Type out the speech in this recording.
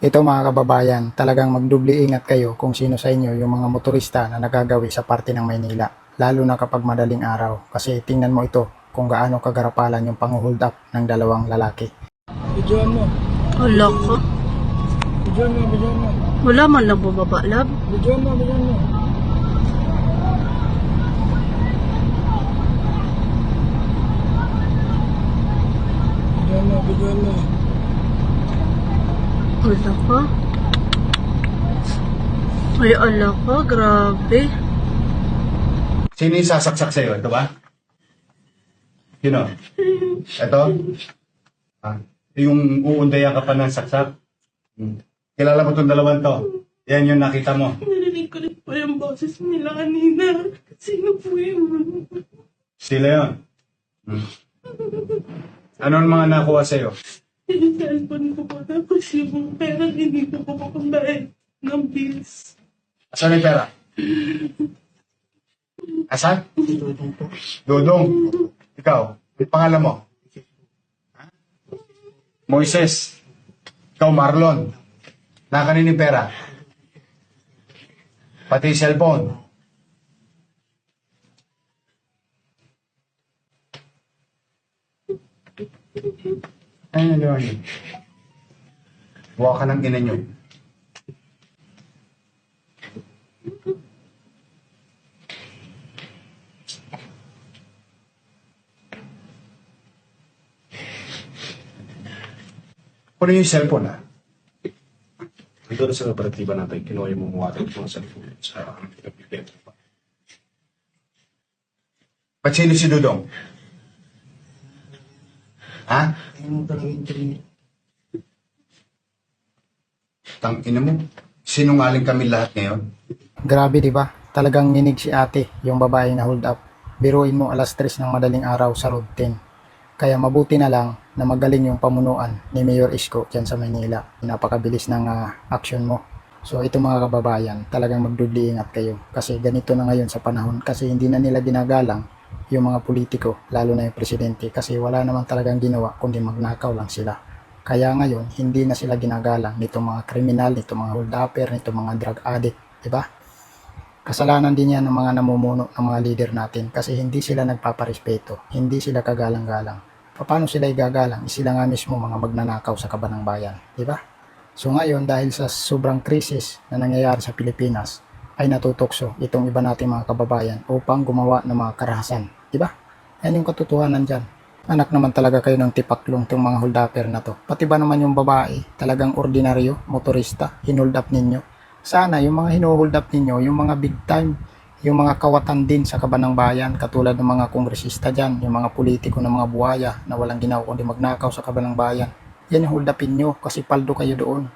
Ito mga kababayan, talagang magdubli ingat kayo kung sino sa inyo yung mga motorista na nagagawi sa parte ng Maynila. Lalo na kapag madaling araw. Kasi tingnan mo ito kung gaano kagarapalan yung pang-hold up ng dalawang lalaki. Bidyoan mo. Hala ka. Bidyoan mo, bidyoan mo. Wala man lang bumaba, lab. Bidyoan mo, bidyoan mo. Bidyoan mo, bidyoan mo. Hala ka. Ay, ala ka. Grabe. Sino yung sasaksak sa'yo? Ito ba? Sino? Ito? Yung uundayan ka pa ng saksak? Kilala mo itong dalawang to? Yan yung nakita mo. Narinig ko rin po yung boses nila kanina. Sino po yun? Sila yun. Ano ang mga nakuha sa'yo? Yung cellphone ko po. Tapos yung pera hindi ko po pambayad ng bills. Asan yung pera? Asan? Dudong. Ikaw, ang pangalan mo? Moises. Ikaw, Marlon. Nakanin yung pera? Pati cellphone. Ayun, ayun. Buwa ka ng ina nyo. Kunin yung cellphone, ha? Ito na sa operatiba natin, kinuha yung mga cellphone sa pinag-ibenta pa. Ba't sino si Dudong? Ha? Tang ina mo. Sinungaling kami lahat ngayon. Grabe di ba? Talagang nginig si ate, yung babae na hold up. Biruin mo alas 3 ng madaling araw sa Road 10. Kaya mabuti na lang na magaling yung pamunuan ni Mayor Isko dyan sa Maynila. Napakabilis ng action mo. So ito mga kababayan, talagang magdubli ingat kayo. Kasi ganito na ngayon sa panahon. Kasi hindi na nila ginagalang yung mga politiko, lalo na yung presidente. Kasi wala naman talagang ginawa kundi magnakaw lang sila. Kaya ngayon, hindi na sila ginagalang nitong mga kriminal, nitong mga hold-upper, nitong mga drug addict. Diba? Kasalanan din yan ng mga namumuno ng mga leader natin kasi hindi sila nagpaparespeto, hindi sila kagalang-galang. Paano sila igagalang? Sila nga mismo mga magnanakaw sa kabanang bayan, di ba? So ngayon dahil sa sobrang krisis na nangyayari sa Pilipinas ay natutokso itong iba nating mga kababayan upang gumawa ng mga karahasan, di ba? Yan yung katotohanan dyan. Anak naman talaga kayo ng tipaklong itong mga hold-upper na to. Pati ba naman yung babae, talagang ordinaryo, motorista, hinold up ninyo? Sana yung mga hinohold up ninyo, yung mga big time, yung mga kawatan din sa kabanang bayan, katulad ng mga kongresista dyan, yung mga politiko ng mga buhaya na walang ginawa kundi magnakaw sa kabanang bayan. Yan yung hold upin nyo kasi paldo kayo doon.